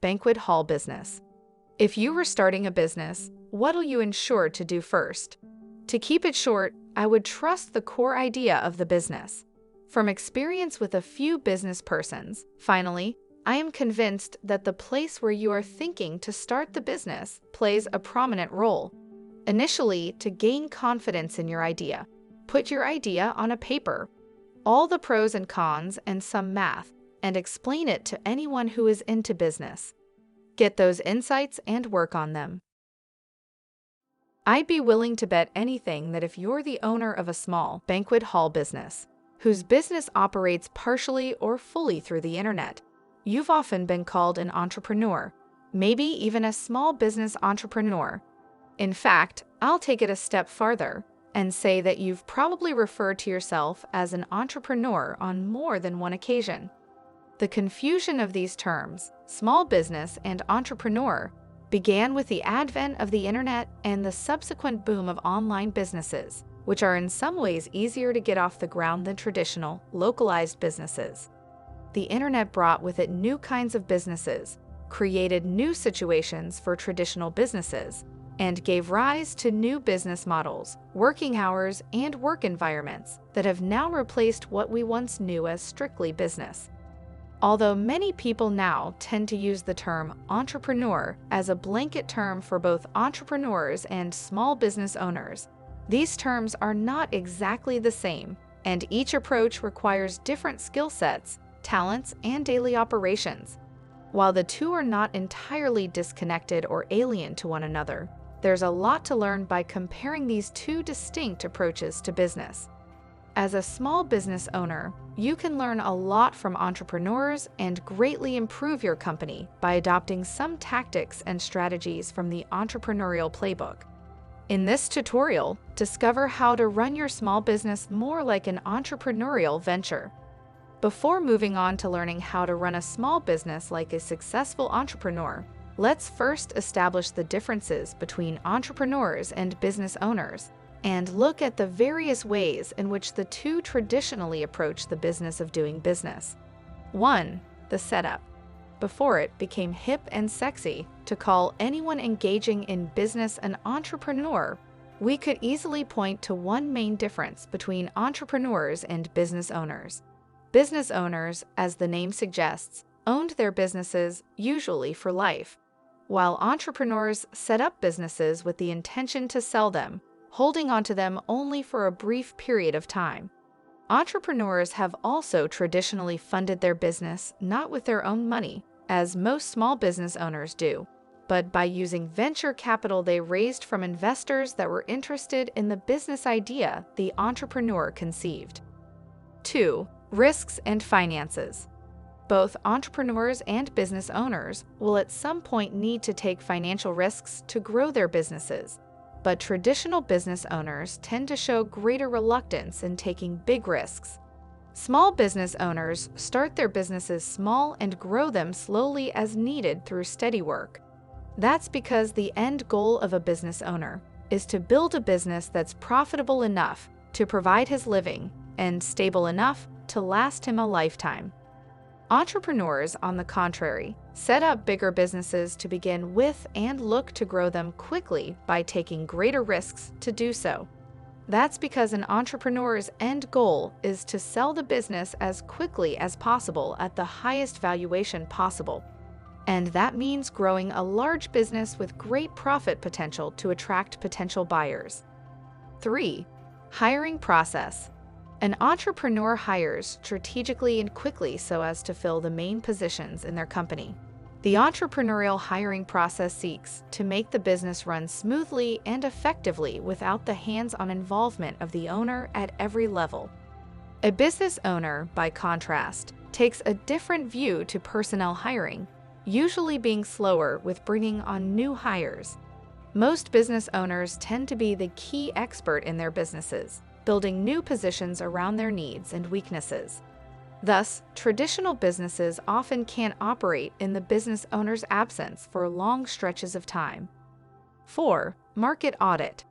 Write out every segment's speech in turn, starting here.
banquet hall business. If you were starting a business, what'll you ensure to do first? To keep it short, I would trust the core idea of the business. From experience with a few business persons, finally, I am convinced that the place where you are thinking to start the business plays a prominent role. Initially, to gain confidence in your idea, put your idea on a paper, all the pros and cons and some math, and explain it to anyone who is into business. Get those insights and work on them. I'd be willing to bet anything that if you're the owner of a small banquet hall business, whose business operates partially or fully through the internet, you've often been called an entrepreneur, maybe even a small business entrepreneur. In fact, I'll take it a step farther and say that you've probably referred to yourself as an entrepreneur on more than one occasion. The confusion of these terms, small business and entrepreneur, began with the advent of the internet and the subsequent boom of online businesses, which are in some ways easier to get off the ground than traditional, localized businesses. The internet brought with it new kinds of businesses, created new situations for traditional businesses, and gave rise to new business models, working hours, and work environments that have now replaced what we once knew as strictly business. Although many people now tend to use the term entrepreneur as a blanket term for both entrepreneurs and small business owners, these terms are not exactly the same, and each approach requires different skill sets, talents, and daily operations. While the two are not entirely disconnected or alien to one another, there's a lot to learn by comparing these two distinct approaches to business. As a small business owner, you can learn a lot from entrepreneurs and greatly improve your company by adopting some tactics and strategies from the entrepreneurial playbook. In this tutorial, discover how to run your small business more like an entrepreneurial venture. Before moving on to learning how to run a small business like a successful entrepreneur, let's first establish the differences between entrepreneurs and business owners, and look at the various ways in which the two traditionally approach the business of doing business. 1. The setup. Before it became hip and sexy to call anyone engaging in business an entrepreneur, we could easily point to one main difference between entrepreneurs and business owners. Business owners, as the name suggests, owned their businesses usually for life, while entrepreneurs set up businesses with the intention to sell them, holding onto them only for a brief period of time. Entrepreneurs have also traditionally funded their business not with their own money, as most small business owners do, but by using venture capital they raised from investors that were interested in the business idea the entrepreneur conceived. 2. Risks and finances. Both entrepreneurs and business owners will at some point need to take financial risks to grow their businesses, but traditional business owners tend to show greater reluctance in taking big risks. Small business owners start their businesses small and grow them slowly as needed through steady work. That's because the end goal of a business owner is to build a business that's profitable enough to provide his living and stable enough to last him a lifetime. Entrepreneurs, on the contrary, set up bigger businesses to begin with and look to grow them quickly by taking greater risks to do so. That's because an entrepreneur's end goal is to sell the business as quickly as possible at the highest valuation possible. And that means growing a large business with great profit potential to attract potential buyers. 3. Hiring process. An entrepreneur hires strategically and quickly so as to fill the main positions in their company. The entrepreneurial hiring process seeks to make the business run smoothly and effectively without the hands-on involvement of the owner at every level. A business owner, by contrast, takes a different view to personnel hiring, usually being slower with bringing on new hires. Most business owners tend to be the key expert in their businesses, building new positions around their needs and weaknesses. Thus, traditional businesses often can't operate in the business owner's absence for long stretches of time. 4. Market audit.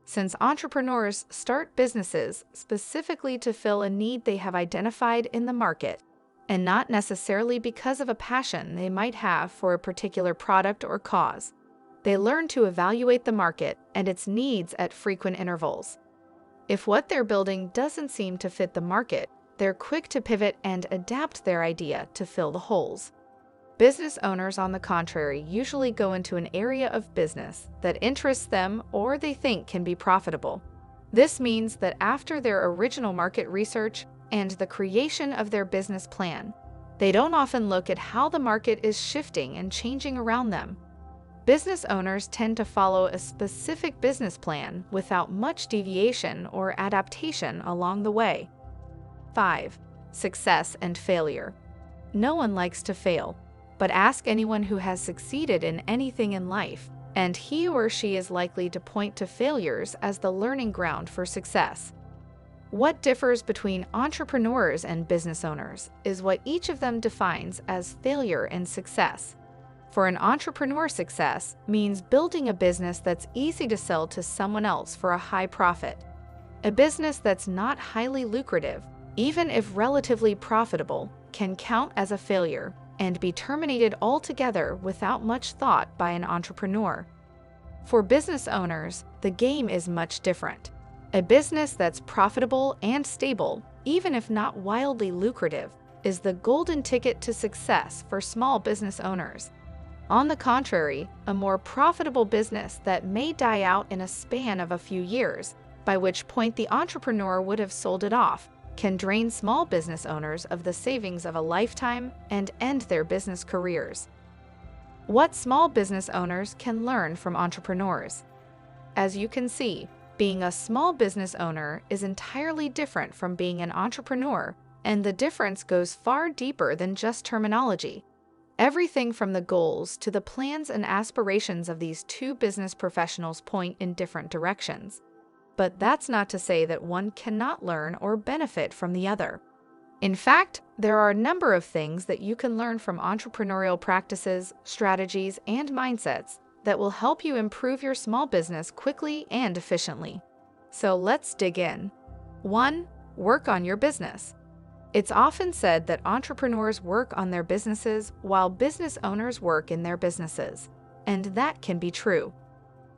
Since entrepreneurs start businesses specifically to fill a need they have identified in the market, and not necessarily because of a passion they might have for a particular product or cause. They learn to evaluate the market and its needs at frequent intervals. If what they're building doesn't seem to fit the market, they're quick to pivot and adapt their idea to fill the holes. Business owners, on the contrary, usually go into an area of business that interests them or they think can be profitable. This means that after their original market research and the creation of their business plan, they don't often look at how the market is shifting and changing around them. Business owners tend to follow a specific business plan without much deviation or adaptation along the way. 5. Success and failure. No one likes to fail, but ask anyone who has succeeded in anything in life, and he or she is likely to point to failures as the learning ground for success. What differs between entrepreneurs and business owners is what each of them defines as failure and success. For an entrepreneur, success means building a business that's easy to sell to someone else for a high profit. A business that's not highly lucrative, even if relatively profitable, can count as a failure and be terminated altogether without much thought by an entrepreneur. For business owners, the game is much different. A business that's profitable and stable, even if not wildly lucrative, is the golden ticket to success for small business owners. On the contrary, a more profitable business that may die out in a span of a few years, by which point the entrepreneur would have sold it off, can drain small business owners of the savings of a lifetime and end their business careers. What small business owners can learn from entrepreneurs. As you can see, being a small business owner is entirely different from being an entrepreneur, and the difference goes far deeper than just terminology. Everything from the goals to the plans and aspirations of these two business professionals point in different directions. But that's not to say that one cannot learn or benefit from the other. In fact, there are a number of things that you can learn from entrepreneurial practices, strategies, and mindsets that will help you improve your small business quickly and efficiently. So let's dig in. 1. Work on your business. It's often said that entrepreneurs work on their businesses while business owners work in their businesses, and that can be true.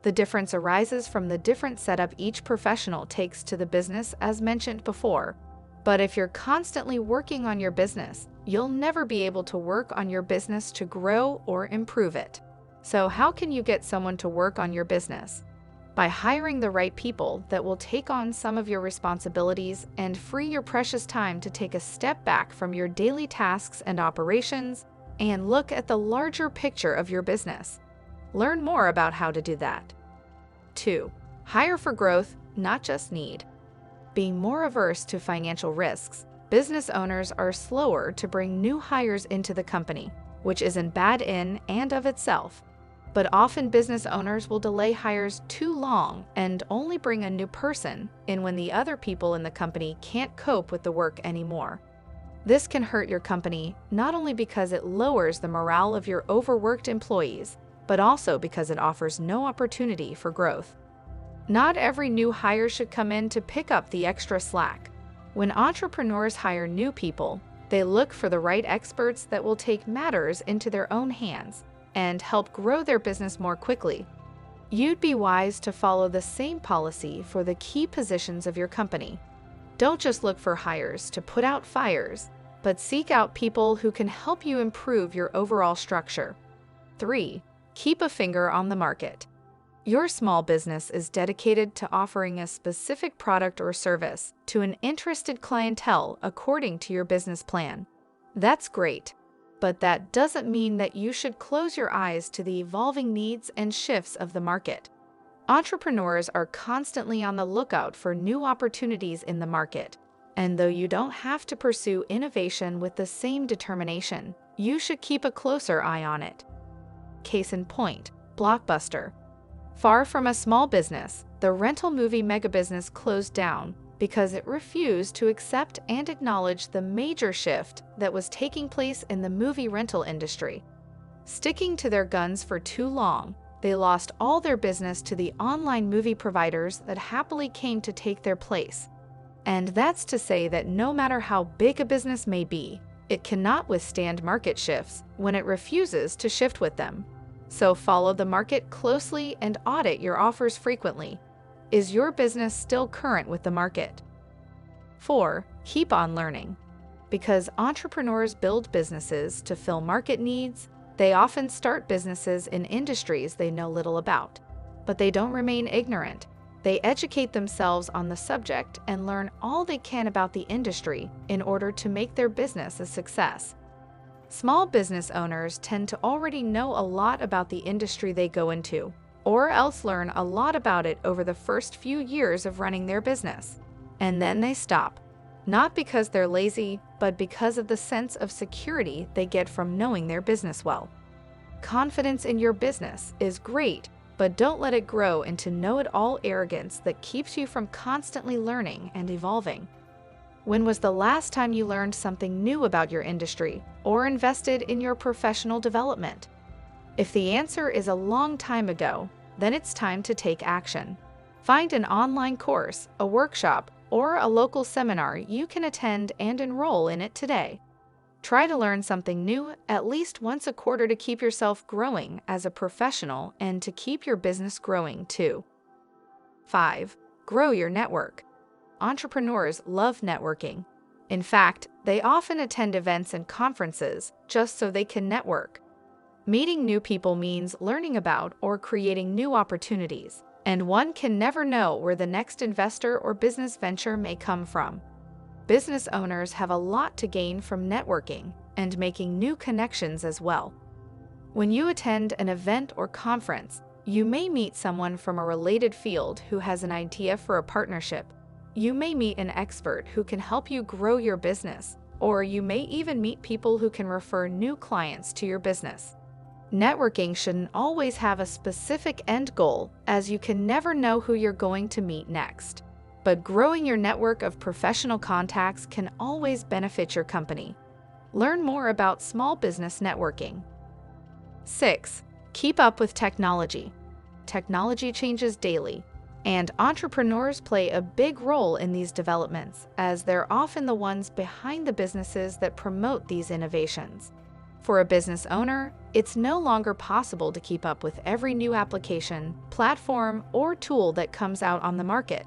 The difference arises from the different setup each professional takes to the business, as mentioned before. But if you're constantly working on your business, you'll never be able to work on your business to grow or improve it. So how can you get someone to work on your business? By hiring the right people that will take on some of your responsibilities and free your precious time to take a step back from your daily tasks and operations and look at the larger picture of your business. Learn more about how to do that. 2. Hire for growth, not just need. Being more averse to financial risks, business owners are slower to bring new hires into the company, which isn't bad in and of itself. But often business owners will delay hires too long and only bring a new person in when the other people in the company can't cope with the work anymore. This can hurt your company not only because it lowers the morale of your overworked employees, but also because it offers no opportunity for growth. Not every new hire should come in to pick up the extra slack. When entrepreneurs hire new people, they look for the right experts that will take matters into their own hands and help grow their business more quickly. You'd be wise to follow the same policy for the key positions of your company. Don't just look for hires to put out fires, but seek out people who can help you improve your overall structure. 3. Keep a finger on the market. Your small business is dedicated to offering a specific product or service to an interested clientele according to your business plan. That's great, but that doesn't mean that you should close your eyes to the evolving needs and shifts of the market. Entrepreneurs are constantly on the lookout for new opportunities in the market, and though you don't have to pursue innovation with the same determination, you should keep a closer eye on it. Case in point, Blockbuster. Far from a small business, the rental movie megabusiness closed down because it refused to accept and acknowledge the major shift that was taking place in the movie rental industry. Sticking to their guns for too long, they lost all their business to the online movie providers that happily came to take their place. And that's to say that no matter how big a business may be, It cannot withstand market shifts when it refuses to shift with them. So follow the market closely and audit your offers frequently. Is your business still current with the market? 4. Keep on learning. Because entrepreneurs build businesses to fill market needs, they often start businesses in industries they know little about. But they don't remain ignorant. They educate themselves on the subject and learn all they can about the industry in order to make their business a success. Small business owners tend to already know a lot about the industry they go into, or else learn a lot about it over the first few years of running their business. And then they stop. Not because they're lazy, but because of the sense of security they get from knowing their business well. Confidence in your business is great, but don't let it grow into know-it-all arrogance that keeps you from constantly learning and evolving. When was the last time you learned something new about your industry or invested in your professional development? If the answer is a long time ago, then it's time to take action. Find an online course, a workshop, or a local seminar you can attend and enroll in it today. Try to learn something new at least once a quarter to keep yourself growing as a professional and to keep your business growing too. 5. Grow your network. Entrepreneurs love networking. In fact, they often attend events and conferences just so they can network. Meeting new people means learning about or creating new opportunities, and one can never know where the next investor or business venture may come from. Business owners have a lot to gain from networking and making new connections as well. When you attend an event or conference, you may meet someone from a related field who has an idea for a partnership. You may meet an expert who can help you grow your business, or you may even meet people who can refer new clients to your business. Networking shouldn't always have a specific end goal, as you can never know who you're going to meet next. But growing your network of professional contacts can always benefit your company. Learn more about small business networking. 6. Keep up with technology. Technology changes daily, and entrepreneurs play a big role in these developments, as they're often the ones behind the businesses that promote these innovations. For a business owner, it's no longer possible to keep up with every new application, platform, or tool that comes out on the market.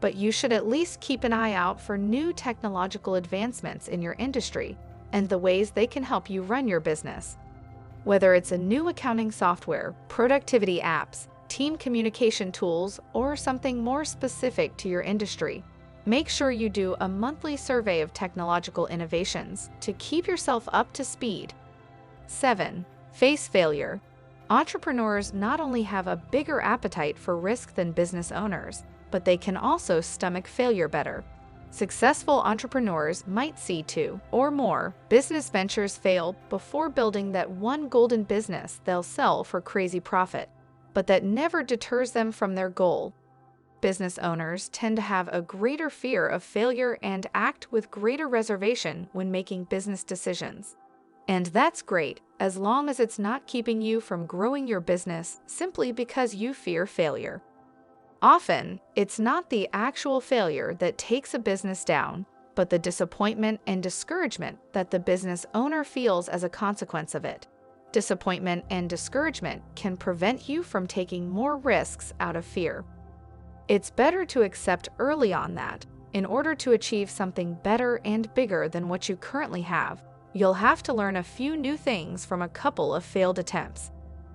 But you should at least keep an eye out for new technological advancements in your industry and the ways they can help you run your business. Whether it's a new accounting software, productivity apps, team communication tools, or something more specific to your industry, make sure you do a monthly survey of technological innovations to keep yourself up to speed. 7. Face failure. Entrepreneurs not only have a bigger appetite for risk than business owners, but they can also stomach failure better. Successful entrepreneurs might see 2 or more business ventures fail before building that one golden business they'll sell for crazy profit, but that never deters them from their goal. Business owners tend to have a greater fear of failure and act with greater reservation when making business decisions. And that's great, as long as it's not keeping you from growing your business simply because you fear failure. Often, it's not the actual failure that takes a business down, but the disappointment and discouragement that the business owner feels as a consequence of it. Disappointment and discouragement can prevent you from taking more risks out of fear. It's better to accept early on that, in order to achieve something better and bigger than what you currently have, you'll have to learn a few new things from a couple of failed attempts.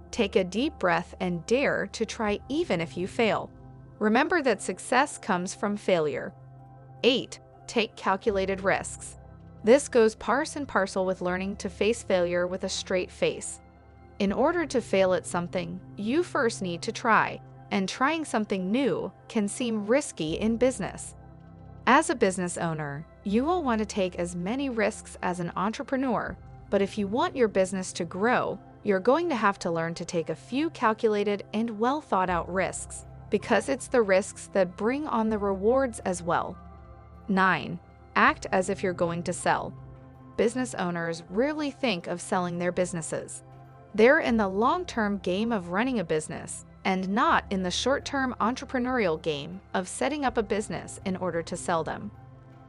Take a deep breath and dare to try even if you fail. Remember that success comes from failure. 8. Take calculated risks. This goes part and parcel with learning to face failure with a straight face. In order to fail at something, you first need to try, and trying something new can seem risky in business. As a business owner, you will want to take as many risks as an entrepreneur, but if you want your business to grow, you're going to have to learn to take a few calculated and well thought out risks, because it's the risks that bring on the rewards as well. 9. Act as if you're going to sell. Business owners rarely think of selling their businesses. They're in the long-term game of running a business, and not in the short-term entrepreneurial game of setting up a business in order to sell them.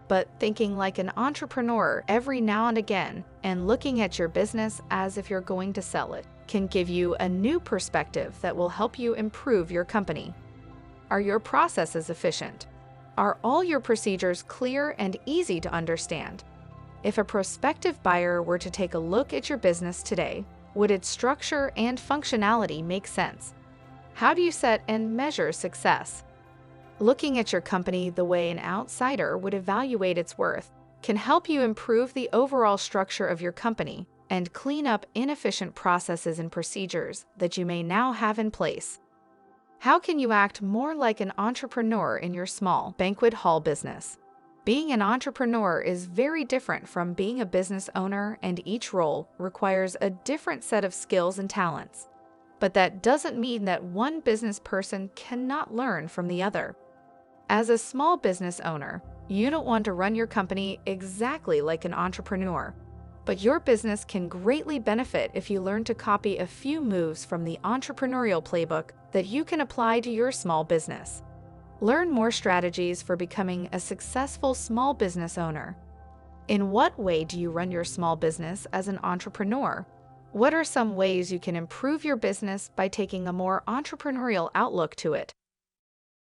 but thinking like an entrepreneur every now and again and looking at your business as if you're going to sell it can give you a new perspective that will help you improve your company. Are your processes efficient? Are all your procedures clear and easy to understand? If a prospective buyer were to take a look at your business today, would its structure and functionality make sense? How do you set and measure success? Looking at your company the way an outsider would evaluate its worth can help you improve the overall structure of your company and clean up inefficient processes and procedures that you may now have in place. How can you act more like an entrepreneur in your small banquet hall business? Being an entrepreneur is very different from being a business owner, and each role requires a different set of skills and talents. But that doesn't mean that one business person cannot learn from the other. As a small business owner, you don't want to run your company exactly like an entrepreneur, but your business can greatly benefit if you learn to copy a few moves from the entrepreneurial playbook that you can apply to your small business. Learn more strategies for becoming a successful small business owner. In what way do you run your small business as an entrepreneur? What are some ways you can improve your business by taking a more entrepreneurial outlook to it?